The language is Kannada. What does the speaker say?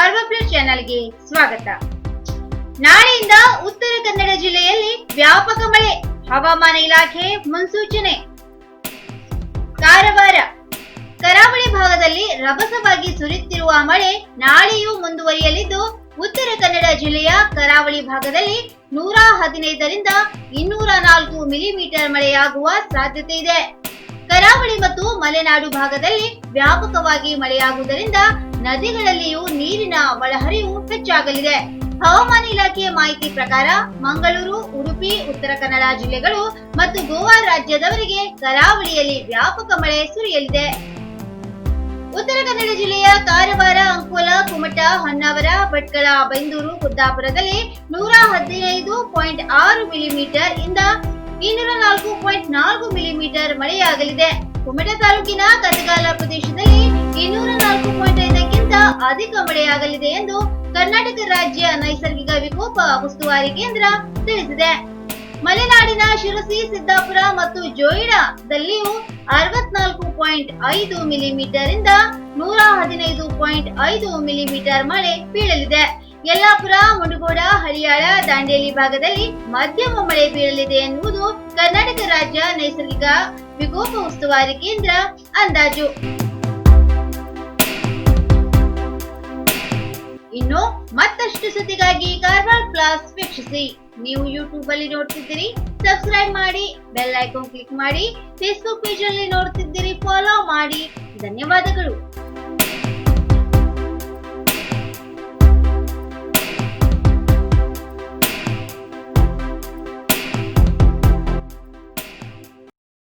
ಕಾರ್ವಾ ಪ್ಲಸ್ ಚಾನೆಲ್ಗೆ ಸ್ವಾಗತ. ನಾಳೆಯಿಂದ ಉತ್ತರ ಕನ್ನಡ ಜಿಲ್ಲೆಯಲ್ಲಿ ವ್ಯಾಪಕ ಮಳೆ, ಹವಾಮಾನ ಇಲಾಖೆ ಮುನ್ಸೂಚನೆ. ಕಾರವಾರ ಕರಾವಳಿ ಭಾಗದಲ್ಲಿ ರಭಸವಾಗಿ ಸುರಿಯುತ್ತಿರುವ ಮಳೆ ನಾಳೆಯೂ ಮುಂದುವರಿಯಲಿದ್ದು, ಉತ್ತರ ಕನ್ನಡ ಜಿಲ್ಲೆಯ ಕರಾವಳಿ ಭಾಗದಲ್ಲಿ 115ರಿಂದ 204 ಮಿಲಿಮೀಟರ್ ಮಳೆಯಾಗುವ ಸಾಧ್ಯತೆ ಇದೆ. ಕರಾವಳಿ ಮತ್ತು ಮಲೆನಾಡು ಭಾಗದಲ್ಲಿ ವ್ಯಾಪಕವಾಗಿ ಮಳೆಯಾಗುವುದರಿಂದ ನದಿಗಳಲ್ಲಿಯೂ ನೀರಿನ ಒಳಹರಿವು ಹೆಚ್ಚಾಗಲಿದೆ. ಹವಾಮಾನ ಇಲಾಖೆಯ ಮಾಹಿತಿ ಪ್ರಕಾರ ಮಂಗಳೂರು, ಉಡುಪಿ, ಉತ್ತರ ಕನ್ನಡ ಜಿಲ್ಲೆಗಳು ಮತ್ತು ಗೋವಾ ರಾಜ್ಯದವರಿಗೆ ಕರಾವಳಿಯಲ್ಲಿ ವ್ಯಾಪಕ ಮಳೆ ಸುರಿಯಲಿದೆ. ಉತ್ತರ ಕನ್ನಡ ಜಿಲ್ಲೆಯ ಕಾರವಾರ, ಅಂಕೋಲಾ, ಕುಮಟಾ, ಹೊನ್ನಾವರ, ಭಟ್ಕಳ, ಬೈಂದೂರು, ಕುಂದಾಪುರದಲ್ಲಿ 115.6 ಮಿಲಿಮೀಟರ್ ಇಂದ 204.4 ಮಿಲಿಮೀಟರ್ ಮಳೆಯಾಗಲಿದೆ. ಕುಮಟಾ ತಾಲೂಕಿನ ಕತಗಾಲ ಪ್ರದೇಶದಲ್ಲಿ 204.5ಕ್ಕಿಂತ ಅಧಿಕ ಮಳೆಯಾಗಲಿದೆ ಎಂದು ಕರ್ನಾಟಕ ರಾಜ್ಯ ನೈಸರ್ಗಿಕ ವಿಕೋಪ ಉಸ್ತುವಾರಿ ಕೇಂದ್ರ ತಿಳಿಸಿದೆ. ಮಲೆನಾಡಿನ ಶಿರಸಿ, ಸಿದ್ದಾಪುರ ಮತ್ತು ಜೋಯಿಡಾದಲ್ಲಿಯೂ 64.5 ಮಿಲಿಮೀಟರ್ ಇಂದ 115.5 ಮಿಲಿಮೀಟರ್ ಮಳೆ ಬೀಳಲಿದೆ. ಯಲ್ಲಾಪುರ, ಮುಂಡಗೋಡ, ಹಳಿಯಾಳ, ದಾಂಡೇಲಿ ಭಾಗದಲ್ಲಿ ಮಧ್ಯಮ ಮಳೆ ಬೀಳಲಿದೆ ಎನ್ನುವುದು ಕರ್ನಾಟಕ ರಾಜ್ಯ ನೈಸರ್ಗಿಕ ವಿಕೋಪ ಉಸ್ತುವಾರಿ ಕೇಂದ್ರ ಅಂದಾಜು. ಇನ್ನು ಮತ್ತಷ್ಟು ಸುದ್ದಿಗಾಗಿ ಕಾರ್ವಾ ಪ್ಲಸ್ ವೀಕ್ಷಿಸಿ. ನೀವು ಯೂಟ್ಯೂಬ್ ಅಲ್ಲಿ ನೋಡ್ತಿದ್ದೀರಿ, ಸಬ್ಸ್ಕ್ರೈಬ್ ಮಾಡಿ, ಬೆಲ್ ಐಕಾನ್ ಕ್ಲಿಕ್ ಮಾಡಿ. ಫೇಸ್ಬುಕ್ ಪೇಜ್ ಅಲ್ಲಿ ನೋಡ್ತಿದ್ದೀರಿ, ಫಾಲೋ ಮಾಡಿ. ಧನ್ಯವಾದಗಳು.